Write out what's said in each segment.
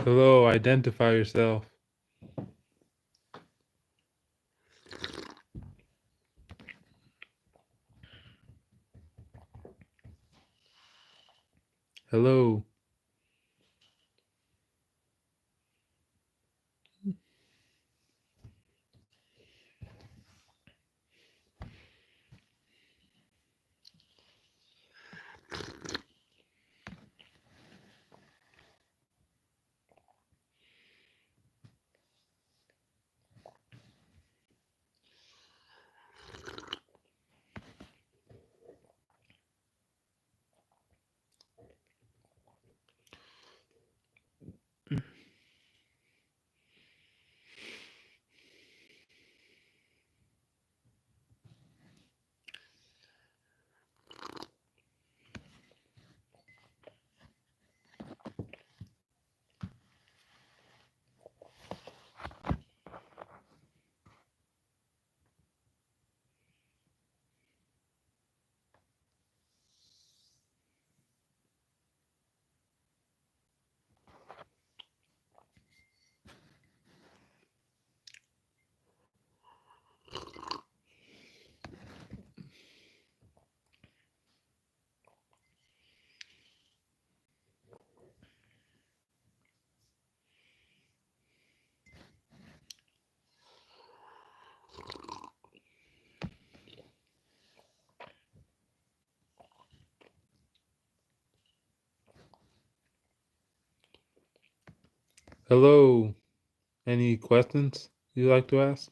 Hello, identify yourself. Hello. Hello. Any questions you'd like to ask?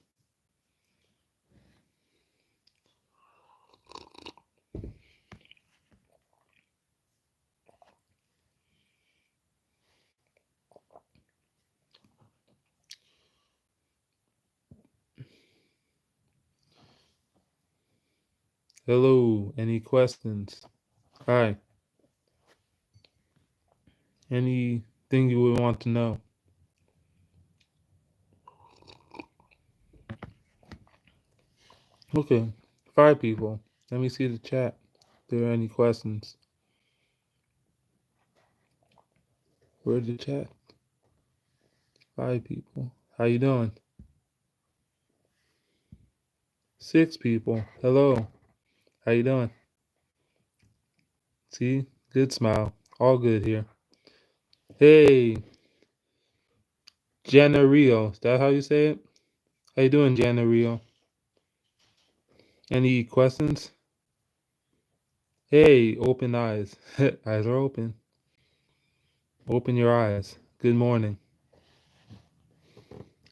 Hello. Any questions? Hi. Anything you would want to know? Okay. 5 people. Let me see the chat. If there are any questions. Where's the chat? 5 people. How you doing? 6 people. Hello. How you doing? See? Good smile. All good here. Hey, Jana Rio. Is that how you say it? How you doing, Jana Rio? Any questions? Hey, open eyes. Eyes are open. Open your eyes. Good morning.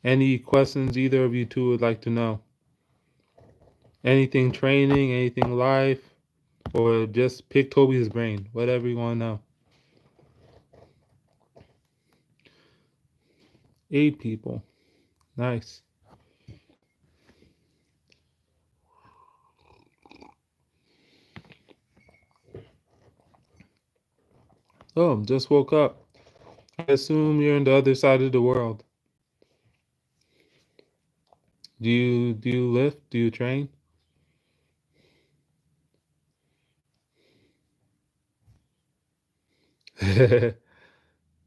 Any questions either of you two would like to know? Anything training, anything life, or just pick Tobi's brain, whatever you want to know. 8 people. Nice. Oh, just woke up. I assume you're on the other side of the world. Do you lift? Do you train?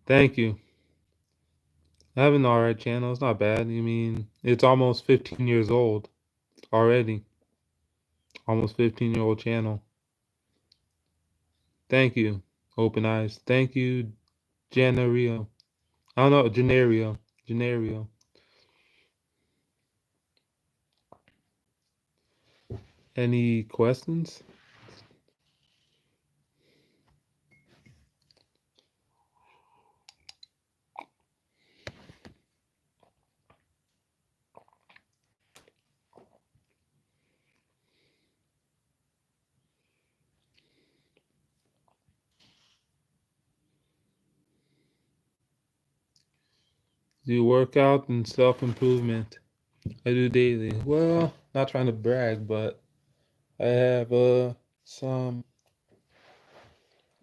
Thank you. I have an alright channel. It's not bad. You mean it's almost 15 years old already. Almost 15-year-old channel. Thank you, Open Eyes. Thank you, Janario. I don't know, Janario. Janario. Any questions? Do workout and self-improvement. I do daily. Well, not trying to brag, but I have some.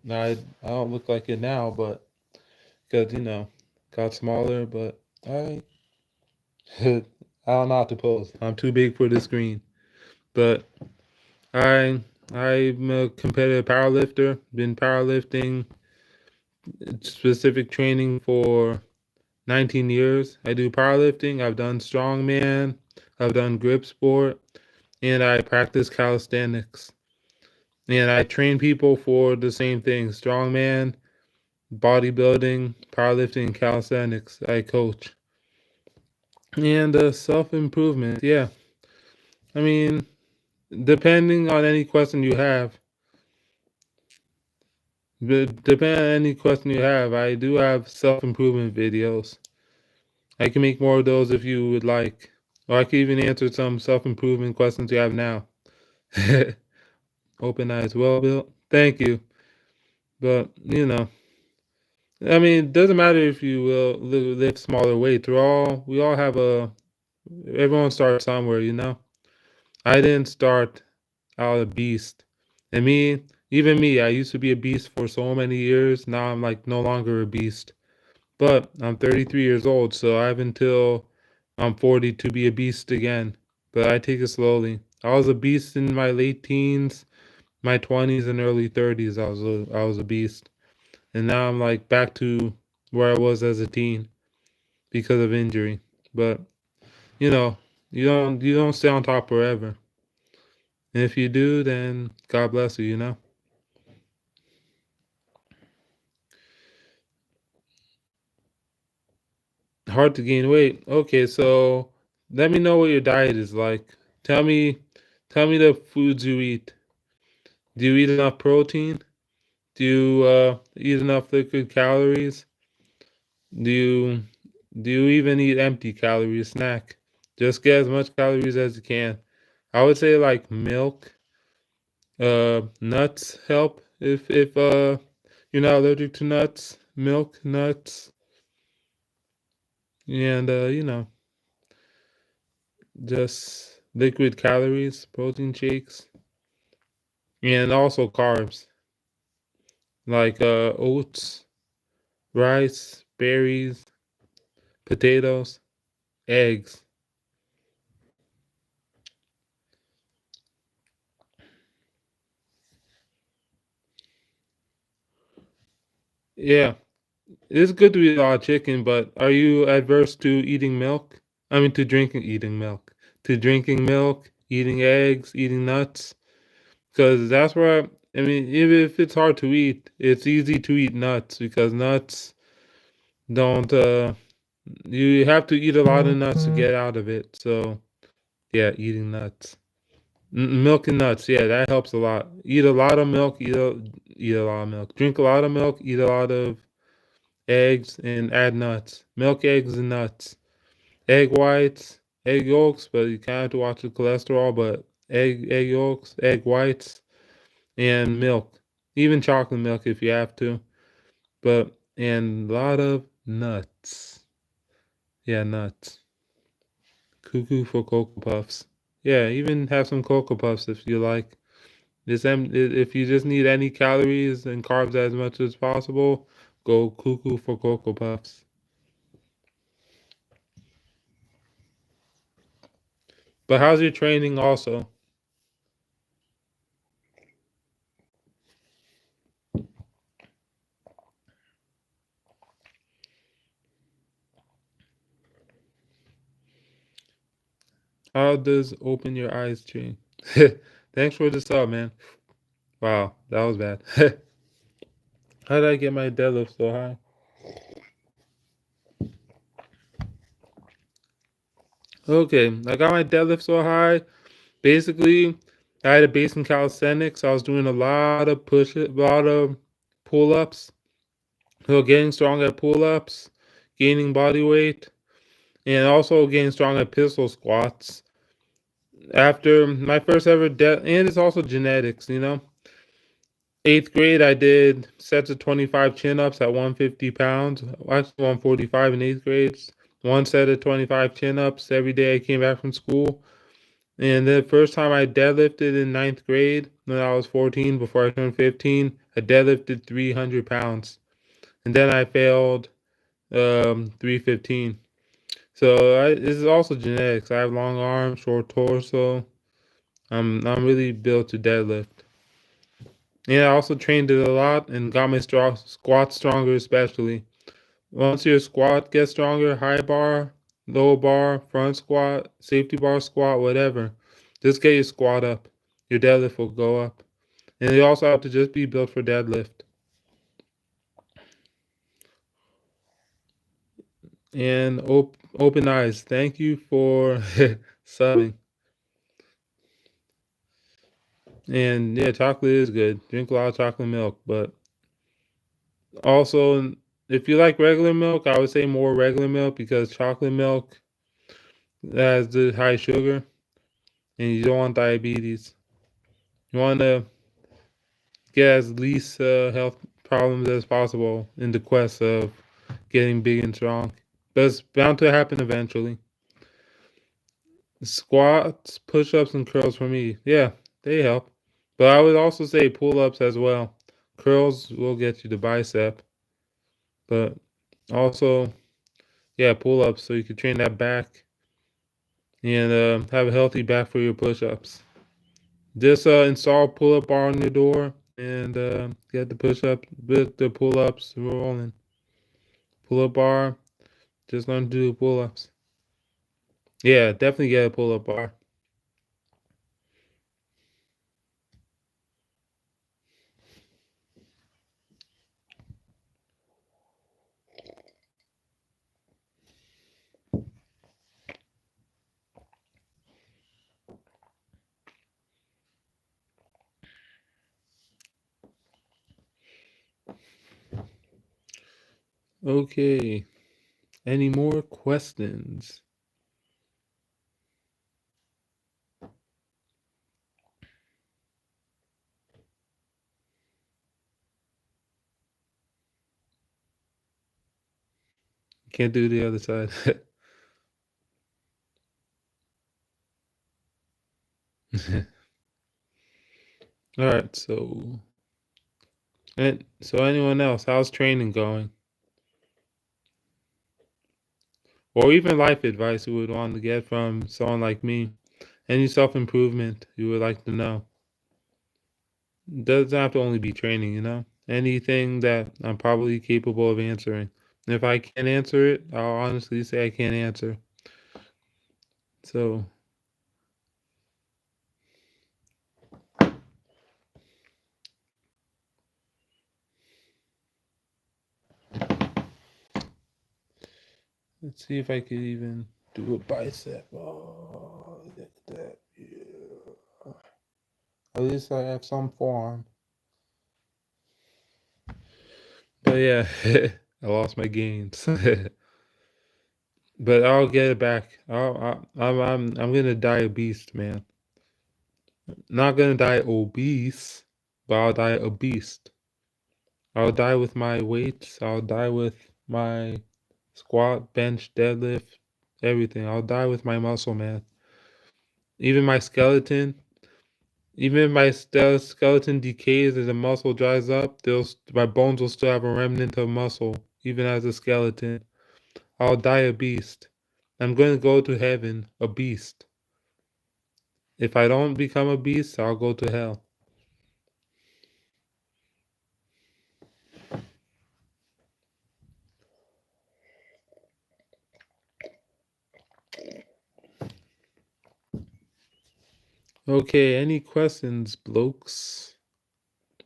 I don't look like it now, but because got smaller. But I I don't know how to pose. I'm too big for the screen. But I'm a competitive powerlifter. Been powerlifting specific training for 19 years. I do powerlifting. I've done strongman. I've done grip sport, and I practice calisthenics. And I train people for the same thing: strongman, bodybuilding, powerlifting, and calisthenics. I coach. And self improvement. Yeah. I mean, depending on any question you have, I do have self improvement videos. I can make more of those if you would like. Or I can even answer some self improvement questions you have now. Open eyes, well built. Thank you. But, I mean, it doesn't matter if you will lift smaller weights. We all have everyone starts somewhere. I didn't start out a beast. And even me, I used to be a beast for so many years. Now I'm like no longer a beast. But I'm 33 years old, so I have until I'm 40 to be a beast again. But I take it slowly. I was a beast in my late teens, my 20s and early 30s. I was a beast. And now I'm like back to where I was as a teen because of injury. But, you know, you don't stay on top forever. And if you do, then God bless you. Hard to gain weight. Okay, so let me know what your diet is like. Tell me tell me the foods you eat. Do you eat enough protein? Do you eat enough liquid calories? Do you do you even eat empty calories snack? Just get as much calories as you can. I would say like milk, nuts help if you're not allergic to nuts, milk, nuts, and just liquid calories, protein shakes, and also carbs like oats, rice, berries, potatoes, eggs. Yeah, it's good to eat a lot of chicken, but are you adverse to eating milk? I mean, to drinking eating milk, to drinking milk, eating eggs, eating nuts, because that's where I mean, even if it's hard to eat, it's easy to eat nuts because nuts don't. You have to eat a lot of nuts to get out of it. So yeah, eating nuts. Milk and nuts, yeah, that helps a lot. Eat a lot of milk, eat a lot of milk. Drink a lot of milk, eat a lot of eggs, and add nuts. Milk, eggs, and nuts. Egg whites, egg yolks, but you kind of have to watch the cholesterol. But egg yolks, egg whites, and milk. Even chocolate milk if you have to. And a lot of nuts. Yeah, nuts. Cuckoo for Cocoa Puffs. Yeah, even have some Cocoa Puffs if you like. If you just need any calories and carbs as much as possible, go cuckoo for Cocoa Puffs. But how's your training also? How does open your eyes change? Thanks for the sub, man. Wow, that was bad. How did I get my deadlift so high? Okay, I got my deadlift so high. Basically, I had a base in calisthenics. I was doing a lot of a lot of pull ups. So getting strong at pull ups, gaining body weight, and also getting strong at pistol squats. After my first ever and it's also genetics. Eighth grade, I did sets of 25 chin ups at 150 pounds. Actually, 145 in eighth grade. One set of 25 chin ups every day I came back from school. And the first time I deadlifted in ninth grade, when I was 14, before I turned 15, I deadlifted 300 pounds. And then I failed 315. So this is also genetics. I have long arms, short torso. I'm really built to deadlift. And I also trained it a lot and got my squats stronger, especially. Once your squat gets stronger, high bar, low bar, front squat, safety bar squat, whatever, just get your squat up. Your deadlift will go up. And you also have to just be built for deadlift. And open eyes. Thank you for subbing. And yeah, chocolate is good. Drink a lot of chocolate milk. But also, if you like regular milk, I would say more regular milk because chocolate milk has the high sugar and you don't want diabetes. You want to get as least health problems as possible in the quest of getting big and strong. But it's bound to happen eventually. Squats, push-ups, and curls for me. Yeah, they help. But I would also say pull-ups as well. Curls will get you the bicep. But also, yeah, pull-ups so you can train that back and have a healthy back for your push-ups. Just install pull-up bar on your door and get the push-up, with the pull-ups rolling. Pull-up bar, just learn to do pull-ups. Yeah, definitely get a pull-up bar. Okay. Any more questions? Can't do the other side. All right, so anyone else, how's training going? Or even life advice you would want to get from someone like me. Any self-improvement you would like to know. Doesn't have to only be training, you know? Anything that I'm probably capable of answering. And if I can't answer it, I'll honestly say I can't answer. So let's see if I could even do a bicep. Oh, look at that. Yeah. At least I have some form. But yeah, I lost my gains. But I'll get it back. I'm gonna die a beast, man. Not gonna die obese, but I'll die a beast. I'll die with my weights. I'll die with my squat, bench, deadlift, everything. I'll die with my muscle, man. Even my skeleton. Even if my skeleton decays as the muscle dries up, my bones will still have a remnant of muscle, even as a skeleton. I'll die a beast. I'm going to go to heaven a beast. If I don't become a beast, I'll go to hell. Okay, any questions, blokes?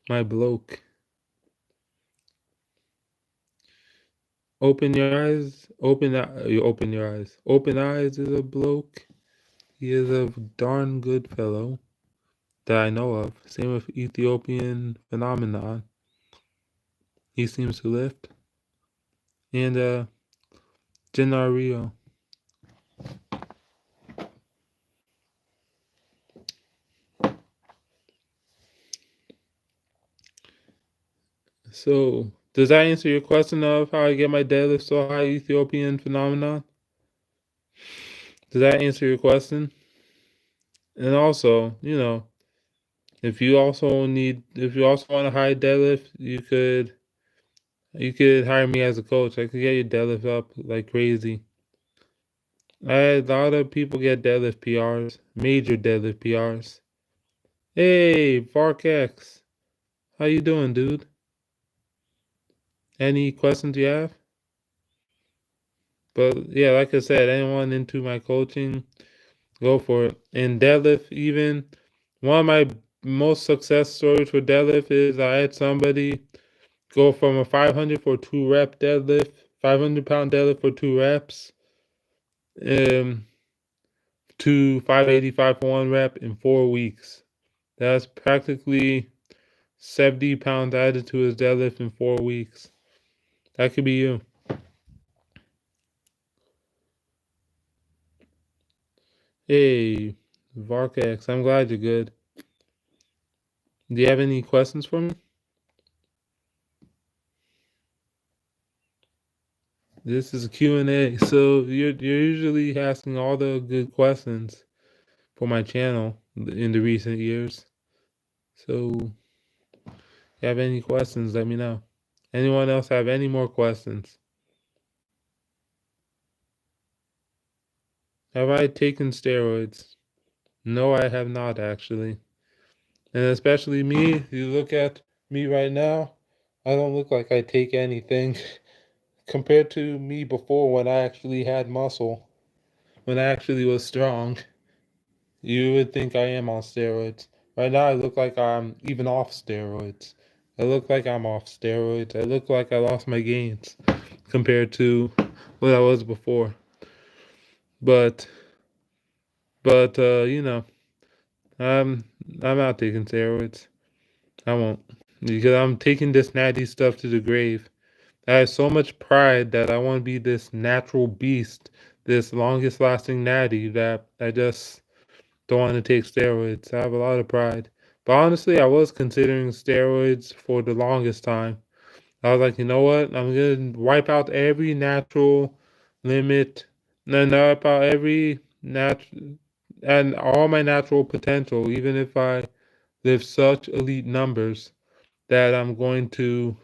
My bloke. Open your eyes. You open your eyes. Open eyes is a bloke. He is a darn good fellow that I know of. Same with Ethiopian phenomenon. He seems to lift. And Gennaro. So, does that answer your question of how I get my deadlift so high, Ethiopian phenomenon? Does that answer your question? And also, if you also want a high deadlift, you could hire me as a coach. I could get your deadlift up like crazy. A lot of people get deadlift PRs, major deadlift PRs. Hey, VarkX, how you doing, dude? Any questions you have? But yeah, like I said, anyone into my coaching, go for it. And deadlift, even one of my most success stories for deadlift is I had somebody go from a 500 for 2 rep deadlift, 500-pound deadlift for 2 reps, um, to 585 for 1 rep in 4 weeks. That's practically 70 pounds added to his deadlift in 4 weeks. That could be you. Hey, Varkex, I'm glad you're good. Do you have any questions for me? This is a Q&A. So you're usually asking all the good questions for my channel in the recent years. So if you have any questions, let me know. Anyone else have any more questions? Have I taken steroids? No, I have not actually. And especially me, you look at me right now, I don't look like I take anything compared to me before when I actually had muscle, when I actually was strong. You would think I am on steroids. Right now, I look like I'm even off steroids. I look like I'm off steroids. I look like I lost my gains compared to what I was before. But, but I'm I'm not taking steroids. I won't because I'm taking this natty stuff to the grave. I have so much pride that I want to be this natural beast, this longest lasting natty that I just don't want to take steroids. I have a lot of pride. But honestly, I was considering steroids for the longest time. I was like, you know what? I'm going to wipe out every natural limit, and wipe out every natural and all my natural potential, even if I live such elite numbers that I'm going to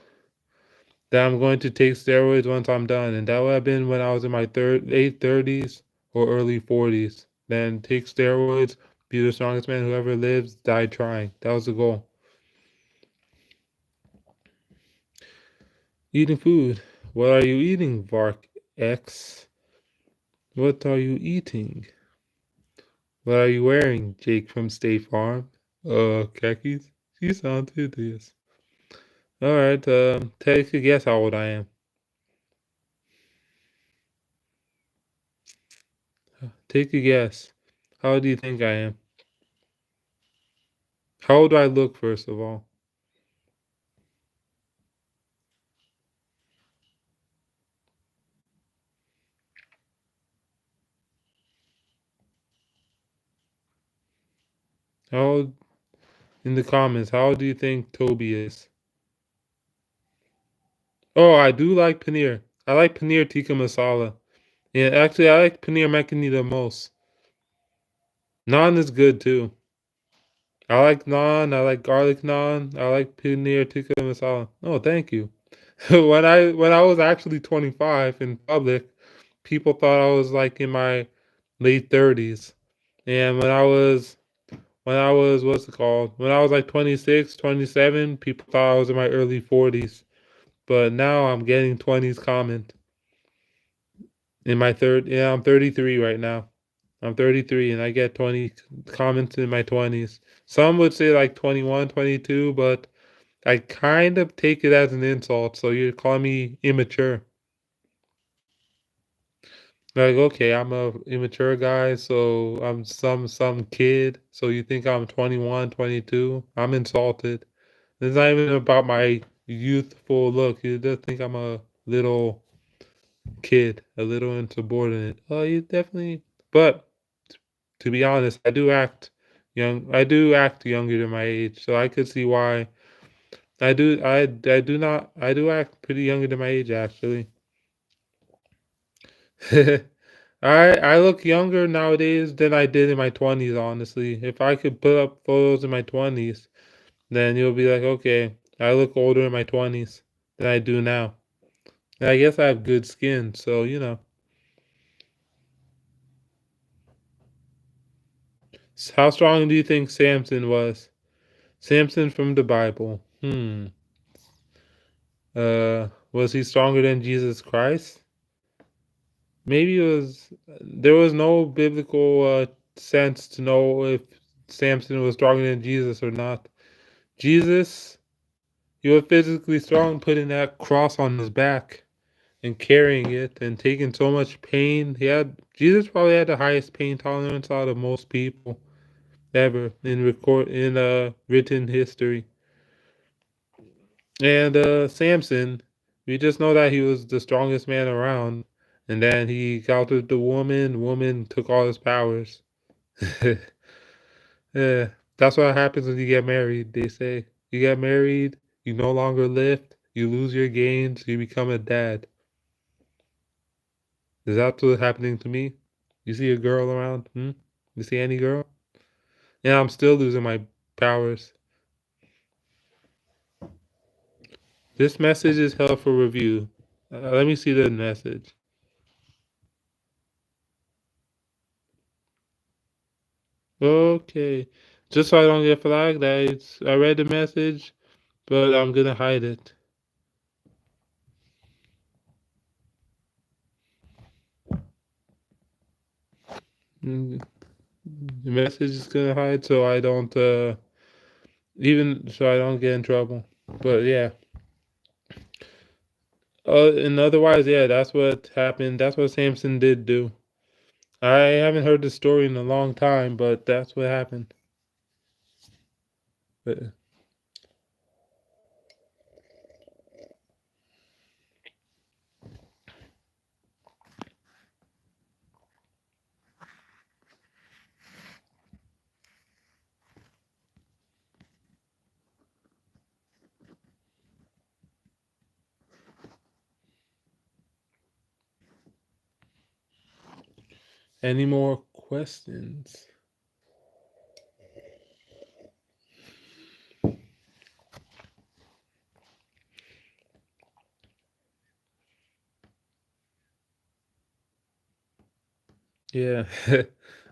take steroids once I'm done, and that would have been when I was in my late 30s or early 40s. Then take steroids, be the strongest man who ever lives, die trying. That was the goal. Eating food. What are you eating, Vark X? What are you eating? What are you wearing, Jake from State Farm? Khakis? You sound hideous. Alright, take a guess how old I am. Take a guess. How old do you think I am? How old do I look, first of all? How old, in the comments, how old do you think Tobi is? Oh, I do like paneer. I like paneer tikka masala. Yeah, actually, I like paneer makhani the most. Naan is good too. I like naan. I like garlic naan. I like paneer tikka masala. Oh, thank you. When I was actually 25 in public, people thought I was like in my late 30s. And when I was what's it called? When I was like 26, 27, people thought I was in my early 40s. But now I'm getting 20s comment in my third. Yeah, I'm 33 right now. I'm 33 and I get 20 comments in my 20s. Some would say like 21, 22, but I kind of take it as an insult. So you call me immature. Like, okay, I'm a immature guy, so I'm some kid. So you think I'm 21, 22? I'm insulted. It's not even about my youthful look. You just think I'm a little kid, a little insubordinate. Oh, you definitely. But to be honest, I do act young. I do act younger than my age, so I could see why. I do. I do not. I do act pretty younger than my age, actually. I look younger nowadays than I did in my 20s, honestly. If I could put up photos in my 20s, then you'll be like, okay, I look older in my 20s than I do now. And I guess I have good skin, so How strong do you think Samson was? Samson from the Bible. Was he stronger than Jesus Christ? Maybe it was there was no biblical sense to know if Samson was stronger than Jesus or not. Jesus, he was physically strong, putting that cross on his back and carrying it and taking so much pain. Jesus probably had the highest pain tolerance out of most people ever in written history. And Samson, we just know that he was the strongest man around, and then he got with the woman. Woman took all his powers. Yeah, that's what happens when you get married. They say you get married, you no longer lift, you lose your gains, you become a dad. Is that what's happening to me? You see a girl around? Hmm? You see any girl? Yeah, I'm still losing my powers. This message is held for review. Let me see the message. Okay. Just so I don't get flagged, I read the message, but I'm gonna hide it. Mm, The message is gonna hide so I don't even so I don't get in trouble. But yeah. And otherwise, yeah, that's what happened. That's what Samson did do. I haven't heard the story in a long time, but that's what happened. But any more questions? Yeah,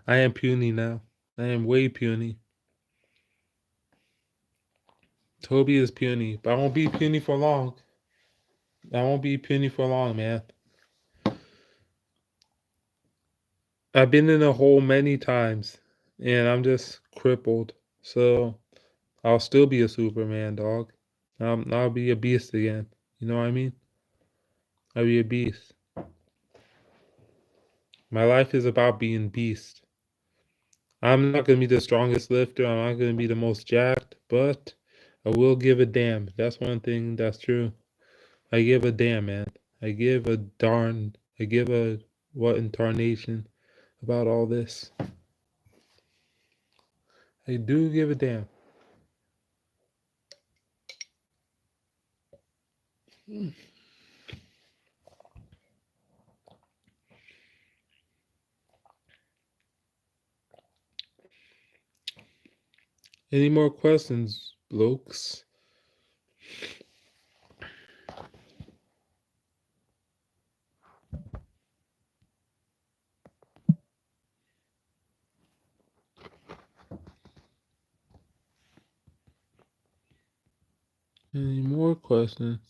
I am puny now. I am way puny. Toby is puny, but I won't be puny for long. I won't be puny for long, man. I've been in a hole many times, and I'm just crippled. So I'll still be a Superman, dog. I'll be a beast again. You know what I mean? I'll be a beast. My life is about being beast. I'm not gonna be the strongest lifter. I'm not gonna be the most jacked, but I will give a damn. That's one thing that's true. I give a damn, man. I give a darn. I give a what incarnation about all this. I do give a damn. Any more questions, blokes? Any more questions?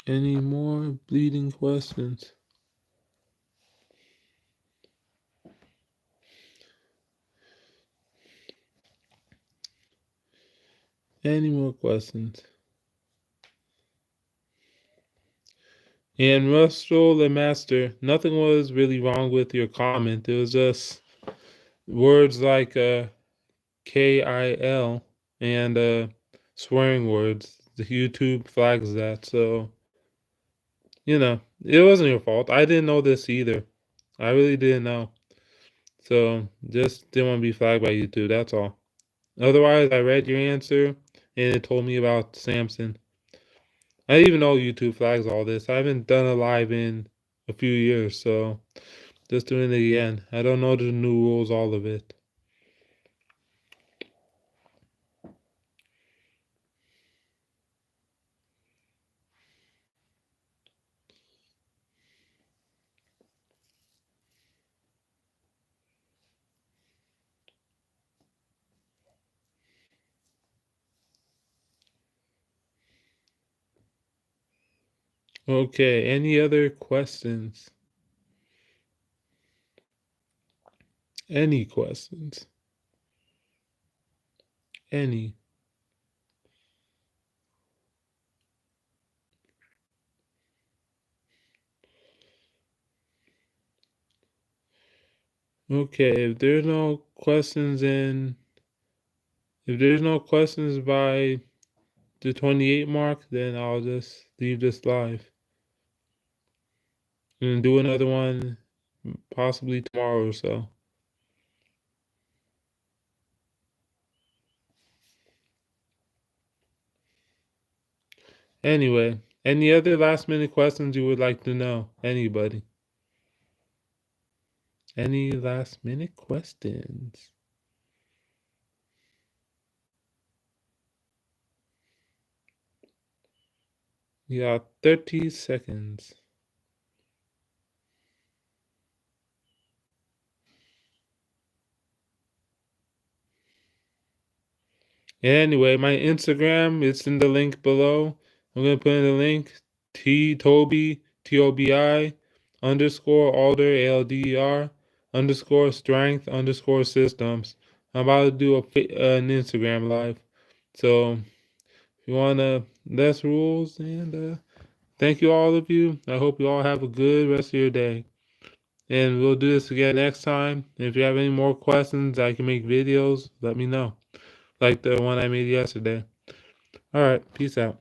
Any more bleeding questions? Any more questions? And Russell the Master, nothing was really wrong with your comment. It was just words like KIL and swearing words. The YouTube flags that. So, it wasn't your fault. I didn't know this either. I really didn't know. So, just didn't want to be flagged by YouTube. That's all. Otherwise, I read your answer and it told me about Samson. I didn't even know YouTube flags all this. I haven't done a live in a few years, so just doing it again. I don't know the new rules, all of it. Okay, any other questions? Any questions? Any? Okay, if there's no questions by the 28 mark, then I'll just leave this live and do another one possibly tomorrow or so. Anyway, any other last minute questions you would like to know? Anybody? Any last minute questions? You got 30 seconds. Anyway, my Instagram, it's in the link below. I'm gonna put in the link Tobi TOBI _Alder ALDER _strength _systems. I'm about to do an Instagram live. So if you wanna less rules and thank you all of you. I hope you all have a good rest of your day. And we'll do this again next time. If you have any more questions, I can make videos, let me know. Like the one I made yesterday. All right, peace out.